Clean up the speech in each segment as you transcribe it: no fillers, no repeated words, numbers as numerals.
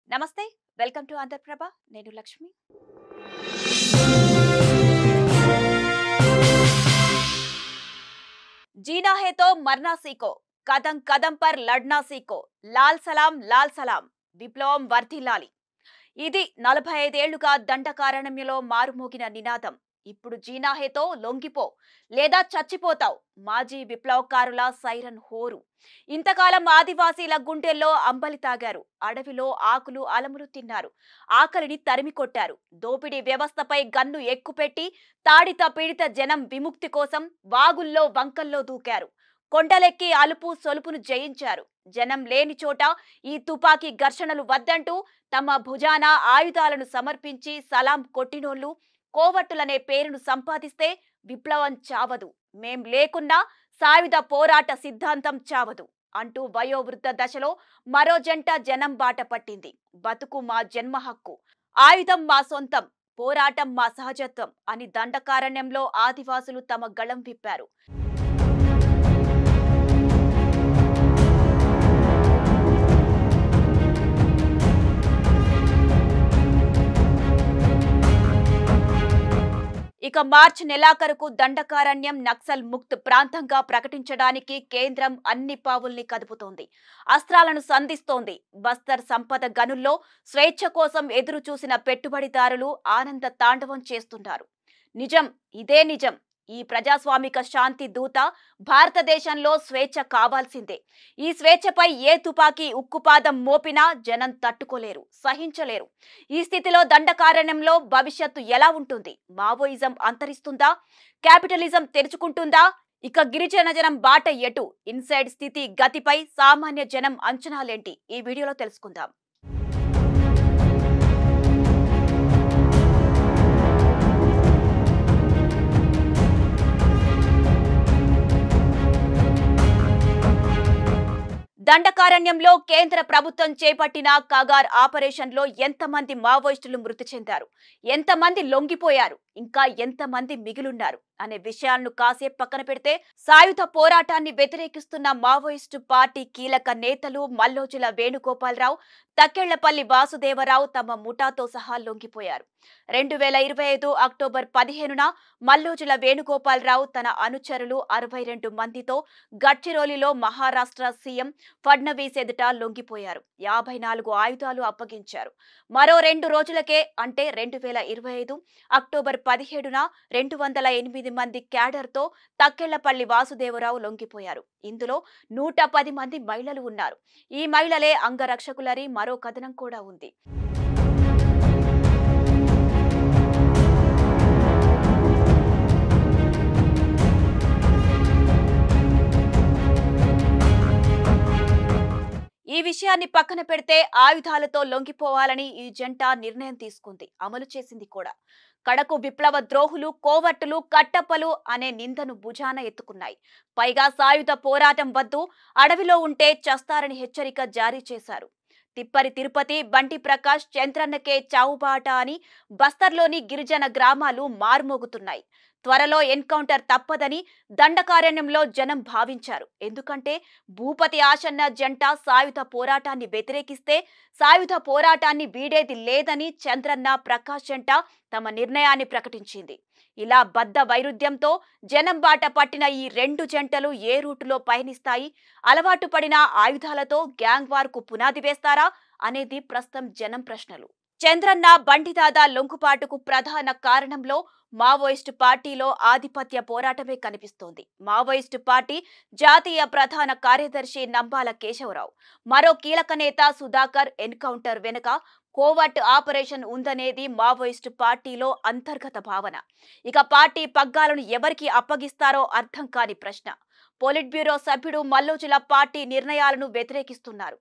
నమస్తే welcome to Andhraprabha నేను లక్ష్మి जीना है तो मरना सीखो कदम कदम पर लड़ना सीखो లాల్ సలాం విప్లవం వర్ధిల్లాలి ఇది 45 ఏళ్లుగా దండకారణ్యంలో మారుమోగిన నినాదం ఇప్పుడు జీనా హేతో లొంగిపో లేదా చచ్చిపోతావు మాజీ విప్లవకారుల సైరన్ హోరు ఇంతకాలం ఆదివాసీల గుండెల్లో అంబలి తాగారు అడవిలో ఆకులు అలములు తిన్నారు ఆకలిని తరిమి కొట్టారు దోపిడీ వ్యవస్థపై గన్ను ఎక్కుపెట్టి తాడిత పీడిత జనం విముక్తి కోసం వాగుల్లో వంకల్లో దూకారు కొండలెక్కి అలుపు సొలుపును జయించారు జనం లేని చోట ఈ తుపాకీ ఘర్షణలు వద్దంటూ తమ భుజాన ఆయుధాలను సమర్పించి సలాం కొట్టినోళ్లు కోవట్టులనే పేరును సంపాదిస్తే విప్లవం చావదు మేం లేకున్నా సాయుధ పోరాట సిద్ధాంతం చావదు అంటూ వయోవృద్ధ దశలో మరో జంట జనం బాట పట్టింది బతుకు మా జన్మ హక్కు ఆయుధం మా సొంతం పోరాటం మా సహజత్వం అని దండకారణ్యంలో ఆదివాసులు తమ గళం విప్పారు ఇక మార్చి నెలాఖరుకు దండకారణ్యం నక్సల్ ముక్త్ ప్రాంతంగా ప్రకటించడానికి కేంద్రం అన్ని పావుల్ని కదుపుతోంది అస్త్రాలను సంధిస్తోంది బస్తర్ సంపద గనుల్లో స్వేచ్ఛ కోసం ఎదురు చూసిన పెట్టుబడిదారులు ఆనంద తాండవం చేస్తున్నారు నిజం ఇదే నిజం ఈ ప్రజాస్వామిక శాంతి దూత భారతదేశంలో స్వేచ్ఛ కావాల్సిందే ఈ స్వేచ్ఛపై ఏ తుపాకీ ఉక్కుపాదం మోపినా జనం తట్టుకోలేరు సహించలేరు ఈ స్థితిలో దండకారణ్యంలో భవిష్యత్తు ఎలా ఉంటుంది మావోయిజం అంతరిస్తుందా క్యాపిటలిజం తెరుచుకుంటుందా ఇక గిరిజన జనం బాట ఎటు ఇన్సైడ్ స్థితి గతిపై సామాన్య జనం అంచనాలేంటి ఈ వీడియోలో తెలుసుకుందాం దండకారణ్యంలో కేంద్ర ప్రభుత్వం చేపట్టిన కగార్ ఆపరేషన్ లో ఎంతమంది మావోయిస్టులు మృతి చెందారు ఎంతమంది లొంగిపోయారు ఇంకా ఎంతమంది మిగిలున్నారు అనే విషయాలను కాసేపు పక్కన పెడితే సాయుధ పోరాటాన్ని వ్యతిరేకిస్తున్న మావోయిస్టు పార్టీ కీలక నేతలు మల్లోజుల వేణుగోపాలరావు తక్కెళ్లపల్లి వాసుదేవరావు తమ ముఠాతో సహా లొంగిపోయారు 2025 అక్టోబర్ 15న మల్లోజుల వేణుగోపాలరావు తన అనుచరులు 62 మందితో గడ్చిరోలిలో మహారాష్ట్ర సీఎం ఫడ్నవీస్ ఎదుట లొంగిపోయారు 54 ఆయుధాలు అప్పగించారు మరో 2 రోజులకే అంటే 2025 అక్టోబర్ 17న 208 మంది క్యాడర్తో తక్కెళ్లపల్లి వాసుదేవరావు లొంగిపోయారు ఇందులో 110 మంది మహిళలు ఉన్నారు ఈ మహిళలే అంగరక్షకులరి మరో కథనం కూడా ఉంది ఈ విషయాన్ని పక్కన పెడితే ఆయుధాలతో లొంగిపోవాలని ఈ జంట నిర్ణయం తీసుకుంది అమలు చేసింది కూడా కడకు విప్లవ ద్రోహులు కోవట్టులు కట్టప్పలు అనే నిందను భుజాన ఎత్తుకున్నాయి పైగా సాయుధ పోరాటం వద్దు అడవిలో ఉంటే చస్తారని హెచ్చరిక జారీ చేశారు తిప్పరి తిరుపతి బంటి ప్రకాష్ చంద్రన్నకే చావుబాట అని బస్తర్లోని గిరిజన గ్రామాలు మారుమోగుతున్నాయి త్వరలో ఎన్కౌంటర్ తప్పదని దండకారణ్యంలో జనం భావించారు ఎందుకంటే భూపతి ఆశన్న జంట సాయుధ పోరాటాన్ని వ్యతిరేకిస్తే సాయుధ పోరాటాన్ని వీడేది లేదని చంద్రన్న ప్రకాష్ జంట తమ నిర్ణయాన్ని ప్రకటించింది ఇలా బద్ద వైరుధ్యంతో జనం బాట పట్టిన ఈ రెండు జంటలు ఏ రూటులో పయనిస్తాయి అలవాటు పడిన ఆయుధాలతో గ్యాంగ్ వార్ కు పునాది వేస్తారా అనేది ప్రస్తుతం జనం ప్రశ్నలు చంద్రన్న బండిదాదా లొంగుపాటుకు ప్రధాన కారణంలో మావోయిస్టు పార్టీలో ఆధిపత్య పోరాటమే కనిపిస్తోంది మావోయిస్టు పార్టీ జాతీయ ప్రధాన కార్యదర్శి నంబాల కేశవరావు మరో కీలక నేత సుధాకర్ ఎన్కౌంటర్ వెనుక కోవర్ట్ ఆపరేషన్ ఉందనేది మావోయిస్టు పార్టీలో అంతర్గత భావన ఇక పార్టీ పగ్గాలను ఎవరికి అప్పగిస్తారో అర్థం కాని ప్రశ్న పోలిట్ బ్యూరో సభ్యుడు మల్లోజుల పార్టీ నిర్ణయాలను వ్యతిరేకిస్తున్నారు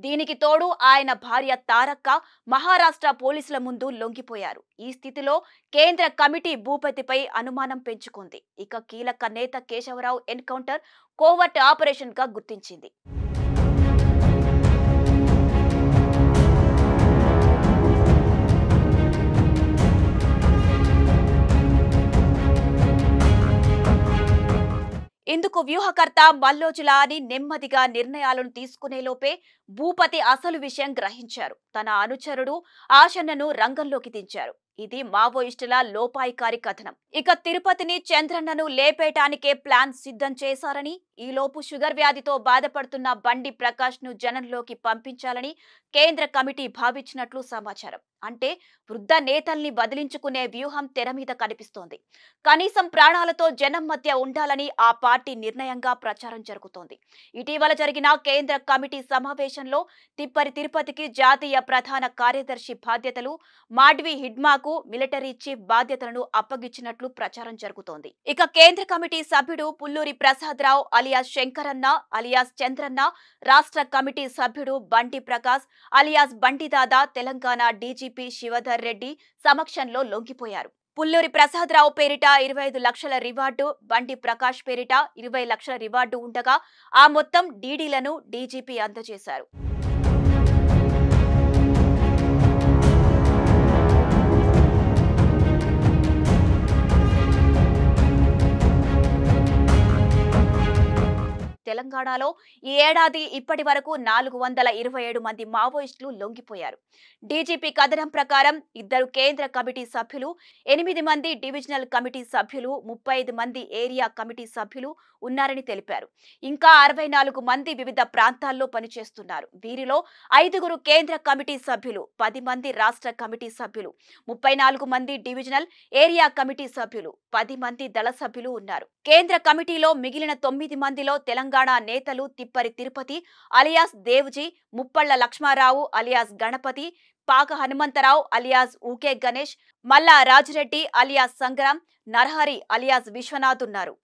దీనికి తోడు ఆయన భార్య తారక్క మహారాష్ట్ర పోలీసుల ముందు లొంగిపోయారు ఈ స్థితిలో కేంద్ర కమిటీ భూపతిపై అనుమానం పెంచుకుంది ఇక కీలక నేత కేశవరావు ఎన్కౌంటర్ కోవర్ట్ ఆపరేషన్ గా గుర్తించింది ఇందుకు అందుకు వ్యూహకర్త మల్లోజులా అని నెమ్మదిగా నిర్ణయాలను తీసుకునేలోపే భూపతి అసలు విషయం గ్రహించారు. తన అనుచరుడు ఆశన్నను రంగంలోకి దించారు. ఇది మావోయిస్టుల లోపాయికారి కథనం. ఇక తిరుపతిని చంద్రన్నను లేపేటానికే ప్లాన్ సిద్ధం చేశారని, ఈలోపు షుగర్ వ్యాధితో బాధపడుతున్న బండి ప్రకాష్ ను జనంలోకి పంపించాలని కేంద్ర కమిటీ భావించినట్లు సమాచారం. అంటే వృద్ధ నేతల్ని బదిలించుకునే వ్యూహం తెర మీద కనిపిస్తోంది. కనీసం ప్రాణాలతో జనం మధ్య ఉండాలని ఆ పార్టీ నిర్ణయంగా ప్రచారం జరుగుతోంది. ఇటీవల జరిగిన కేంద్ర కమిటీ సమావేశంలో తిప్పరి తిరుపతికి జాతీయ ప్రధాన కార్యదర్శి బాధ్యతలు, మాడ్వి హిడ్మాకు మిలిటరీ చీఫ్ బాధ్యతలను అప్పగించినట్లు ప్రచారం జరుగుతోంది. ఇక కేంద్ర కమిటీ సభ్యుడు పుల్లూరి ప్రసాదరావు అలియాస్ శంకరన్న అలియాస్ చంద్రన్న, రాష్ట్ర కమిటీ సభ్యుడు బండి ప్రకాష్ అలియాస్ బండిదాదా తెలంగాణ డీజీపీ శివధర్ రెడ్డి సమక్షంలో లొంగిపోయారు. పుల్లూరి ప్రసాదరావు పేరిట 25 లక్షల రివార్డు, బండి ప్రకాష్ పేరిట 20 లక్షల రివార్డు ఉండగా ఆ మొత్తం డీడీలను డీజీపీ అందజేశారు. తెలంగాణలో ఈ ఏడాది ఇప్పటి వరకు 427 మంది మావోయిస్టులు లొంగిపోయారు. డీజీపీ కథనం ప్రకారం 2 కేంద్ర కమిటీ సభ్యులు, 8 మంది డివిజనల్ కమిటీ సభ్యులు, 35 మంది ఏరియా కమిటీ సభ్యులు ఉన్నారని తెలిపారు. ఇంకా 64 మంది వివిధ ప్రాంతాల్లో పనిచేస్తున్నారు. వీరిలో 5 కేంద్ర కమిటీ సభ్యులు, 10 మంది రాష్ట్ర కమిటీ సభ్యులు, 34 మంది డివిజనల్ ఏరియా కమిటీ సభ్యులు, 10 మంది దళ సభ్యులు ఉన్నారు. కేంద్ర కమిటీలో మిగిలిన 9 మందిలో తెలంగాణ నేతలు తిప్పరి తిరుపతి అలియాస్ దేవ్జీ, ముప్పళ్ల లక్ష్మారావు అలియాస్ గణపతి, పాక హనుమంతరావు అలియాస్ ఊకే గణేష్, మల్లా రాజిరెడ్డి అలియాస్ సంగ్రామ్, నరహరి అలియాస్ విశ్వనాథ్ ఉన్నారు.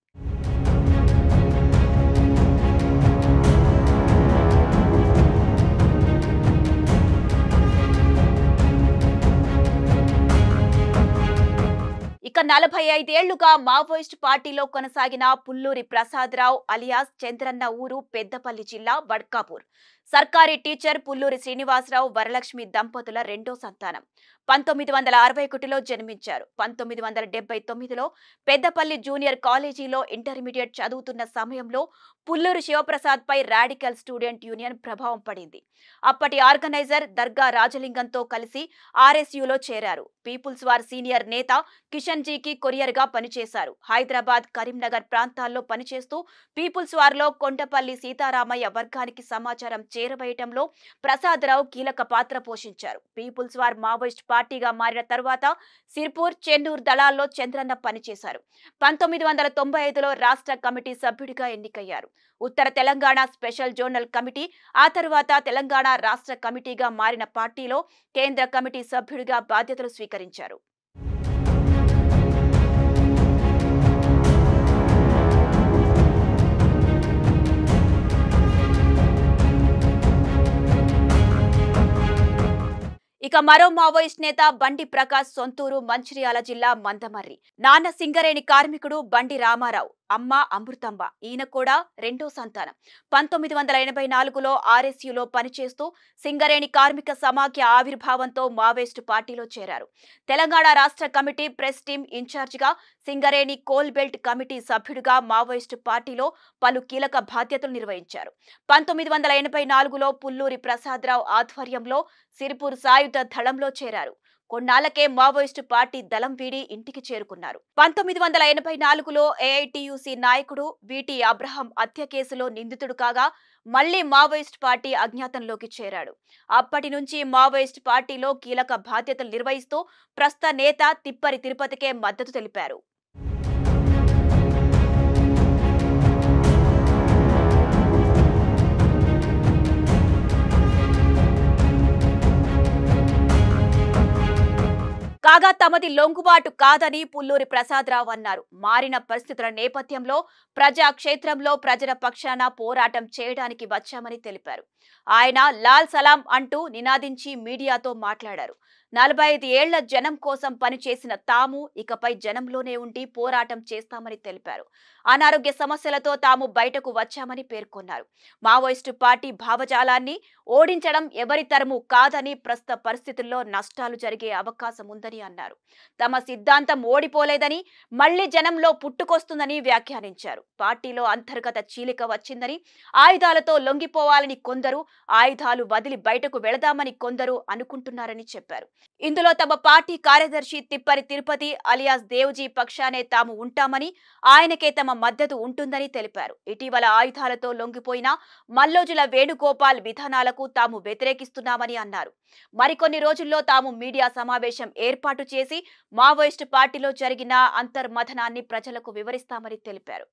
ఇక 45 ఏళ్లుగా మావోయిస్ట్ పార్టీలో కొనసాగిన పుల్లూరి ప్రసాదరావు అలియాస్ చంద్రన్న ఊరు పెద్దపల్లి జిల్లా బడ్కాపూర్. సర్కారీ టీచర్ పుల్లూరి శ్రీనివాసరావు వరలక్ష్మి దంపతుల రెండో సంతానం. 1961లో జన్మించారు. 1979లో పెద్దపల్లి జూనియర్ కాలేజీలో ఇంటర్మీడియట్ చదువుతున్న సమయంలో పుల్లూరి శివప్రసాద్ పై రాడికల్ స్టూడెంట్ యూనియన్ ప్రభావం పడింది. అప్పటి ఆర్గనైజర్ దర్గా రాజలింగంతో కలిసి ఆర్ఎస్యూలో చేరారు. పీపుల్స్ వార్ సీనియర్ నేత కిషన్ జీకి కొరియర్ గా పనిచేశారు. హైదరాబాద్, కరీంనగర్ ప్రాంతాల్లో పనిచేస్తూ పీపుల్స్ వార్ లో కొండపల్లి సీతారామయ్య వర్గానికి సమాచారం చేరవేయటంలో ప్రసాదరావు కీలక పాత్ర పోషించారు. పీపుల్స్ వార్ మావోయిస్ట్ పార్టీగా మారిన తర్వాత సిర్పూర్, చెన్నూరు దళాల్లో చంద్రన్న పనిచేశారు. 1995లో రాష్ట్ర కమిటీ సభ్యుడిగా ఎన్నికయ్యారు. ఉత్తర తెలంగాణ స్పెషల్ జోనల్ కమిటీ, ఆ తరువాత తెలంగాణ రాష్ట్ర కమిటీగా మారిన పార్టీలో కేంద్ర కమిటీ సభ్యుడిగా బాధ్యతలు స్వీకరించారు. ఇక మరో మావోయిస్ట్ నేత బండి ప్రకాష్ సొంతూరు మంచిర్యాల జిల్లా మందమర్రి. నాన్న సింగరేణి కార్మికుడు బండి రామారావు, అమ్మ అమృతంబ. ఈయన కూడా రెండో సంతానం. 1984లో ఆర్ఎస్యూలో పనిచేస్తూ సింగరేణి కార్మిక సమాఖ్య ఆవిర్భావంతో మావోయిస్టు పార్టీలో చేరారు. తెలంగాణ రాష్ట్ర కమిటీ ప్రెస్ టీం ఇన్ఛార్జిగా, సింగరేణి కోల్ బెల్ట్ కమిటీ సభ్యుడిగా మావోయిస్టు పార్టీలో పలు కీలక బాధ్యతలు నిర్వహించారు. 1984లో పుల్లూరి ప్రసాదరావు ఆధ్వర్యంలో సిరిపూర్ సాయుధ దళంలో చేరారు. కొన్నాళ్లకే మావోయిస్టు పార్టీ దళం వీడి ఇంటికి చేరుకున్నారు. 1984లో ఏఐటియుసి నాయకుడు వీటి అబ్రహం హత్య కేసులో నిందితుడు కాగా మళ్లీ మావోయిస్ట్ పార్టీ అజ్ఞాతంలోకి చేరాడు. అప్పటి నుంచి మావోయిస్ట్ పార్టీలో కీలక బాధ్యతలు నిర్వహిస్తూ ప్రస్తుత నేత తిప్పరి తిరుపతికే మద్దతు తెలిపారు. కాగా తమది లొంగుబాటు కాదని పుల్లూరి ప్రసాదరావు అన్నారు. మారిన పరిస్థితుల నేపథ్యంలో ప్రజాక్షేత్రంలో ప్రజల పక్షాన పోరాటం చేయడానికి వచ్చామని తెలిపారు. ఆయన లాల్ సలాం అంటూ నినాదించి మీడియాతో మాట్లాడారు. 45 ఏళ్ల జనం కోసం పనిచేసిన తాము ఇకపై జనంలోనే ఉండి పోరాటం చేస్తామని తెలిపారు. అనారోగ్య సమస్యలతో తాము బయటకు వచ్చామని పేర్కొన్నారు. మావోయిస్టు పార్టీ భావజాలాన్ని ఓడించడం ఎవరి తరము కాదని, ప్రస్తుత పరిస్థితుల్లో నష్టాలు జరిగే అవకాశం ఉందని అన్నారు. తమ సిద్ధాంతం ఓడిపోలేదని, మళ్లీ జనంలో పుట్టుకొస్తుందని వ్యాఖ్యానించారు. పార్టీలో అంతర్గత చీలిక వచ్చిందని, ఆయుధాలతో లొంగిపోవాలని కొందరు, ఆయుధాలు వదిలి బయటకు వెళదామని కొందరు అనుకుంటున్నారని చెప్పారు. ఇందులో తమ పార్టీ కార్యదర్శి తిప్పరి తిరుపతి అలియాస్ దేవ్జీ పక్షానే తాము ఉంటామని, ఆయనకే తమ మద్దతు ఉంటుందని తెలిపారు. ఇటీవల ఆయుధాలతో లొంగిపోయిన మల్లోజుల వేణుగోపాల్ విధానాలకు తాము వ్యతిరేకిస్తున్నామని అన్నారు. మరికొన్ని రోజుల్లో తాము మీడియా సమావేశం ఏర్పాటు చేసి మావోయిస్టు పార్టీలో జరిగిన అంతర్మథనాన్ని ప్రజలకు వివరిస్తామని తెలిపారు.